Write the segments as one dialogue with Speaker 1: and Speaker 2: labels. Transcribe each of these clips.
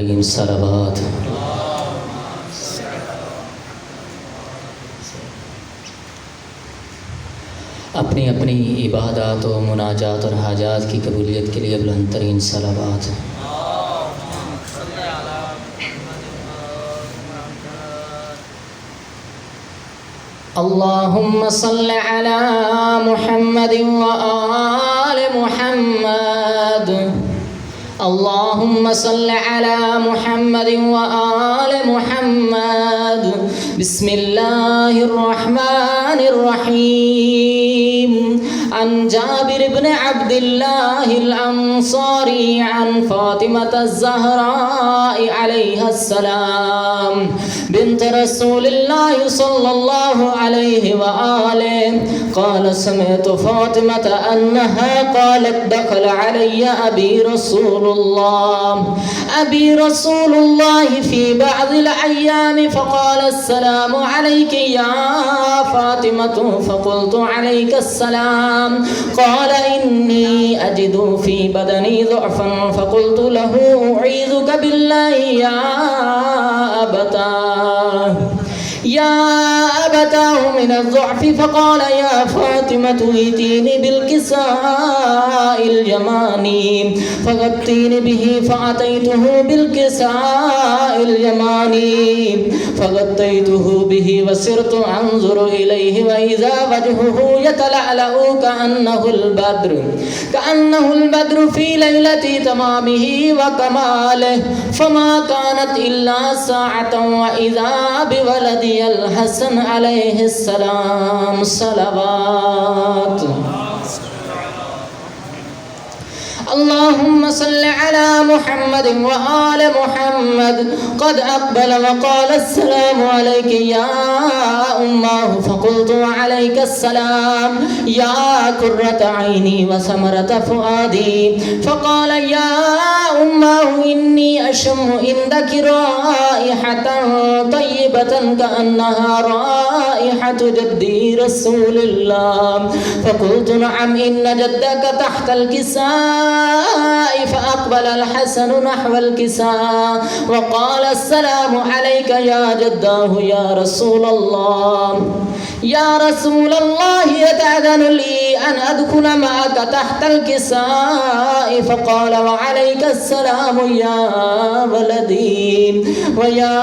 Speaker 1: अलैहिम सलावत। अपनी अपनी इबादत और मुनाजात और हाजात की कबूलियत के लिए बुलंद तरीन सलावत। अल्लाहुम्मा सल्लि अला मुहम्मद व आले मुहम्मद। अल्लाहुम्मा सल्लि अला मुहम्मद व आले मुहम्मद। बिस्मिल्लाहिर रहमानिर रहीम। अन जाबिर इब्न अब्दिल्लाहिल अंसारी अन फातिमत ज़हरा अलैहिस्सलाम बिन्त रसूलिल्लाहि सल्लल्लाहु अलैहि व आलिहि क़ाल समिअतु फ़ातिमत अन्नहा क़ालत दख़ल अलय्य अबी रसूलुल्लाह फ़ी बअदिल अय्याम फ़क़ाल अस्सलामु अलैकि या फ़ातिमतु फ़क़ुल्तु अलैका अस्सलाम क़ाल इन्नी अजिदु फ़ी बदनी ज़ुअफ़न फ़क़ुल्तु लहु उईज़ुका बिल्लाहि या अबताह मिन ज़ुअफ़ फ़क़ाल या फ़ातिमतु इतीनी बिल्किसाइल यमानी फ़ग़त्तीनी बिही फ़अतैतुहु बिल्किसाइल यमानी फ़ग़त्तैतुहु बिही वसिरतु अंज़ुरु इलैहि व इज़ा वजहुहु यतलअलअु कअन्नहुल बद्रु फ़ी लैलति तमामिही व कमालिहि फ़मा कानत इल्ला साअतन व इज़ा बिवलदियल हसन अलैहिस्सलाम सलावत। अल्लाहुम्मा सल्लि अला मुहम्मद व आले मुहम्मद। क़द अक़बल व क़ाल अस्सलामु अलैकि या उम्मह फ़क़ुल्तु अलैका अस्सलाम या क़ुर्रत ऐनी व समरत फ़ुआदी फ़क़ाल या उम्मह इन्नी अशम्मु इंदकि राइहतन तय्यबतन कअन्नहा राइहतु जद्दी रसूलिल्लाह फ़क़ुल्तु नअम इन्न जद्दक तहतल किसाई फ़अक़बल अल-हसन नहवल किसाई व क़ाल अस्सलामु अलैका या जद्दाहु या रसूलल्लाह यतअज़नु ली अन अदख़ुल मअक तहतल किसाई फ़क़ाल व अलैका अस्सलामु या वलदी व या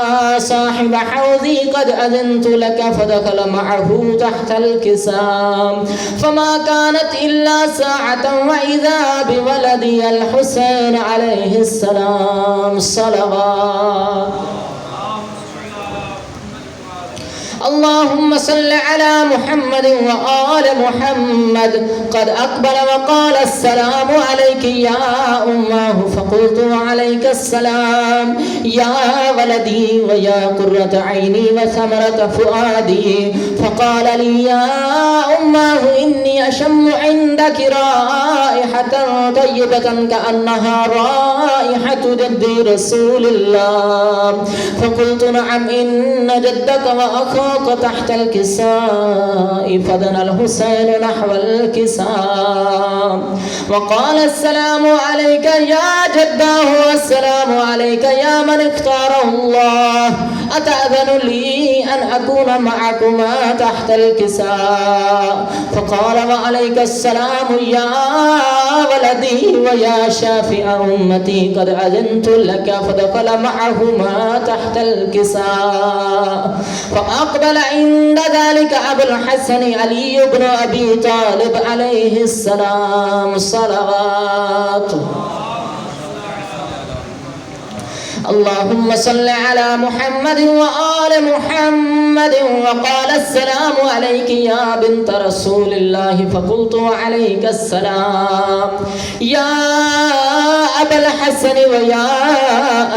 Speaker 1: साहिब हौज़ी क़द अज़नतु लक फ़दख़ल मअहु तहतल किसाई फ़मा कानत इल्ला साअतन व इज़ा बिवलदियल हुसैन अलैहिस्सलाम सलावत। अल्लाहुम्मा सल्लि अला मुहम्मद व आले मुहम्मद। क़द अक़बल व क़ाल अस्सलामु अलैकि या उम्मह फ़क़ुल्तु अलैका अस्सलाम या वलदी व या क़ुर्रत ऐनी व समरत फ़ुआदी फ़क़ाल ली या उम्मह इन्नी अशम्मु इंदकि राइहतन तय्यबतन कअन्नहा राइहतु जद्दी रसूलिल्लाह फ़क़ुल्तु नअम इन्न जद्दक व तहत किसाई फदनल हुसैन नहवल किसाई व क़ाल अस्सलामु अलैका या जद्दाहु अस्सलामु अलैका या मन इख्तारहुल्लाह अतअज़नु ली अन अकून मअकुमा तहतल किसाई फ़क़ाल व अलैका अस्सलामु या वलदी व या शाफ़िअ उम्मती क़द अज़नतु लक फ़दख़ल मअहुमा तहतल किसाई अक़बल इंद ज़ालिक अबुल हसन अली इब्न अबी तालिब अलैहिस्सलाम सलावत। अल्लाहुम्मा सल्लि अला मुहम्मद व आले मुहम्मद व क़ाल अस्सलामु अलैकि या बिन्त रसूलिल्लाह फ़क़ुल्तु अलैका अस्सलाम या अबल हसन व या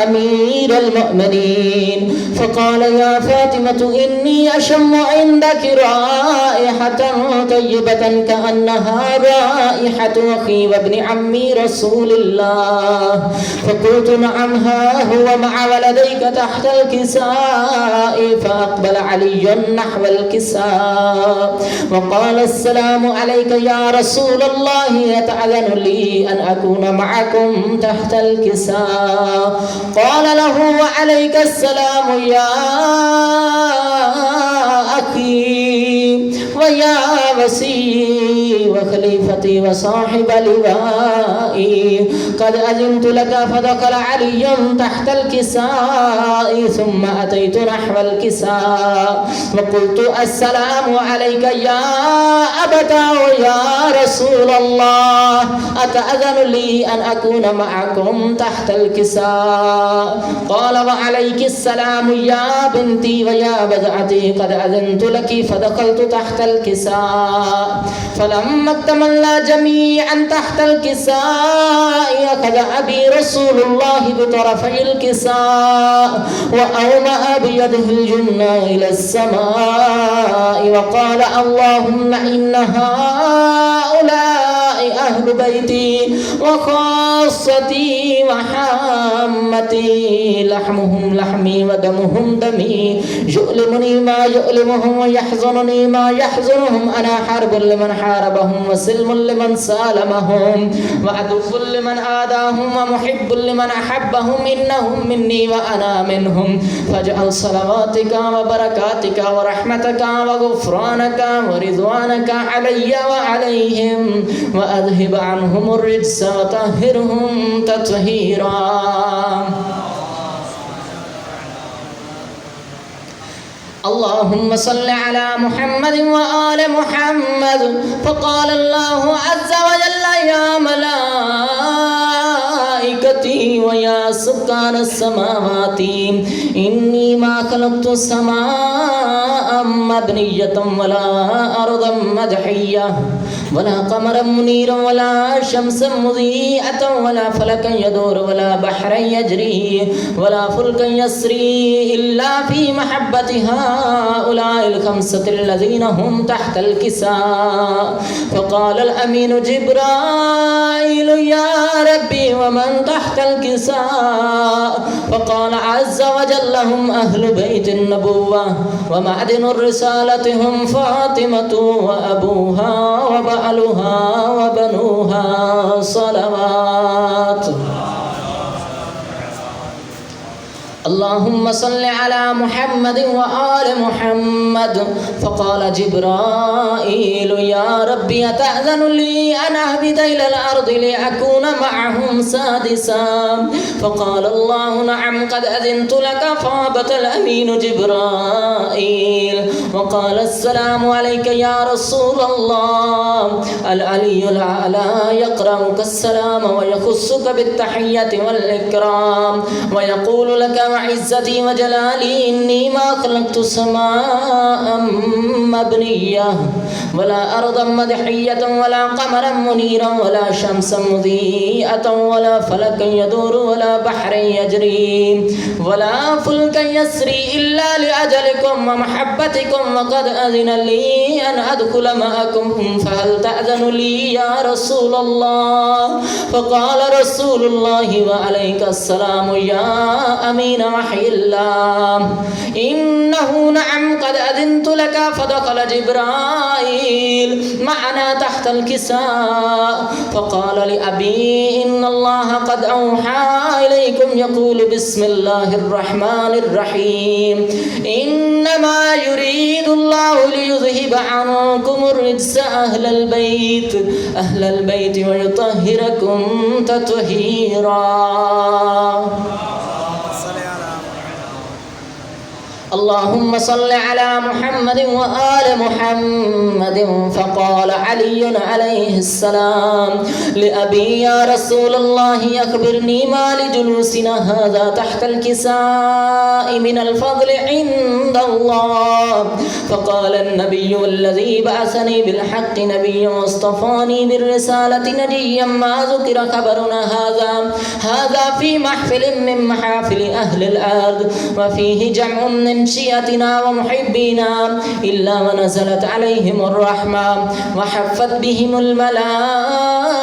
Speaker 1: अमीरल मुअमिनीन फ़क़ाल या फ़ातिमतु इन्नी अशम्मु इंदकि राइहतन तय्यबतन कअन्नहा राइहतु अख़ी व इब्न अम्मी रसूलिल्लाह फ़क़ुल्तु नअम हा هو مع ولديك تحت الكساء فأقبل علي نحو الكساء وقال السلام عليك يا رسول الله أتأذن لي أن أكون معكم تحت الكساء قال له وعليك السلام يا أخي ويا وسيي وخليفتي وصاحب لوائي قد أذنت لك فدخل علي تحت الكساء ثم أتيت نحو الكساء وقلت السلام عليك يا أبتاه يا رسول الله أتأذن لي أن أكون معكم تحت الكساء قال وعليك السلام يا بنتي ويا بدعتي قد أذنت لك فدخلت تحت الكساء فلما اكتملنا جميعا تحت الكساء أخذ أبي رسول الله بطرفي الكساء وأومأ بيده الجنة إلى السماء وقال اللهم إن هؤلاء أهل بيتي وخاصتي وحامتي لحمهم لحمي ودمهم دمي يؤلمني ما يؤلمهم ويحزنني ما يحزنهم أنا حرب لمن حاربهم وسلم لمن سالمهم وعدو لمن آذاهم ومحب لمن أحبهم إنهم مني وأنا منهم فاجعل صلواتك وبركاتك ورحمتك وغفرانك ورضوانك علي وعليهم وأذهب عنهم الرجس وطهرهم تطهيرا اللهم صل على محمد وآل محمد فقال الله عز وجل يا ملائكتي ويا سكان السماوات إني ما خلقت السماء مبنية ولا أرضا مدحية ولا قمرا منيرا ولا شمسا مضيئة ولا فلكا يدور ولا بحرا يجري ولا فلكا يسري إلا في محبة هؤلاء الخمسة الذين هم تحت الكساء فقال الأمين جبرائيل يا ربي ومن تحت الكساء فقال عز وجل هم أهل بيت النبوة ومعدن الرسالة هم فاطمة وأبوها وبعلها وبنوها صلوات اللهم صل على محمد وآل محمد فقال جبرائيل يا ربي أتأذن لي أن أهبط إلى الأرض لأكون معهم سادسا فقال الله نعم قد أذنت لك فهبط الأمين جبرائيل وقال السلام عليك يا رسول الله العلي الأعلى يقرأك السلام ويخصك بالتحية والإكرام ويقول لك وعزتي وجلالي إني ما خلقت سماء مبنية ولا أرضا مدحية ولا قمرا منيرا ولا شمسا مضيئة ولا فلكا يدور ولا بحرا يجري ولا فلكا يسري إلا لأجلكم ومحبتكم وقد أذن لي أن أدخل معكم فهل تأذن لي يا رسول الله فقال رسول الله وعليك السلام يا أمين وحي الله إنه نعم قد أذنت لك فدخل جبرائيل معنا تحت الكساء فقال لأبي إن الله قد أوحى إليكم يقول بسم الله الرحمن الرحيم إنما يريد الله ليذهب عنكم الرجس أهل البيت ويطهركم تطهيرا اللهم صل على محمد وآل محمد فقال علي عليه السلام لأبي يا رسول الله أخبرني ما لجلوسنا هذا تحت الكساء من الفضل عند الله فقال النبي والذي بعثني بالحق نبيا واصطفاني بالرسالة نبيا ما ذكر خبرنا هذا في محفل من محافل أهل الأرض وفيه جمع من شيعتنا ومحبينا إلا ونزلت عليهم الرحمة وحفت بهم الملائكة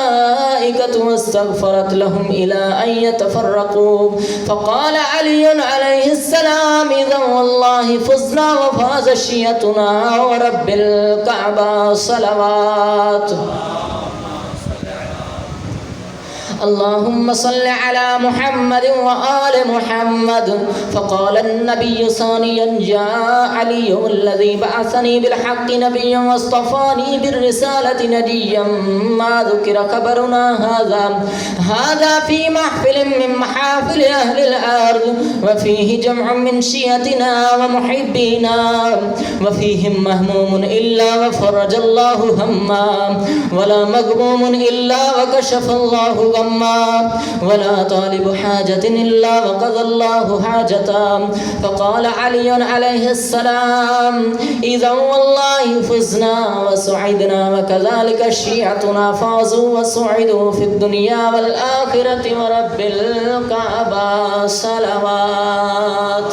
Speaker 1: الملائكة واستغفرت لهم إلى أن يتفرقوا. فقال علي عليه السلام إذا والله فزنا وفاز شيعتنا ورب الكعبة صلوات. اللهم صل على محمد وآل محمد. فقال النبي ثانيا جاء علي الذي بعثني بالحق نبيا واصطفاني بالرسالة نديا ما ذكر خبرنا هذا في محفل من محافل أهل الأرض وفيه جمع من شيعتنا ومحبينا وفيهم مهموم إلا وفرج الله هما ولا مغموم إلا وكشف الله غما ولا طالب حاجة إلا وقضى الله حاجته. فقال علي عليه السلام إذا والله فزنا وسعدنا وكذلك شيعتنا فازوا وسعدوا في الدنيا والآخرة ورب الكعبة صلوات.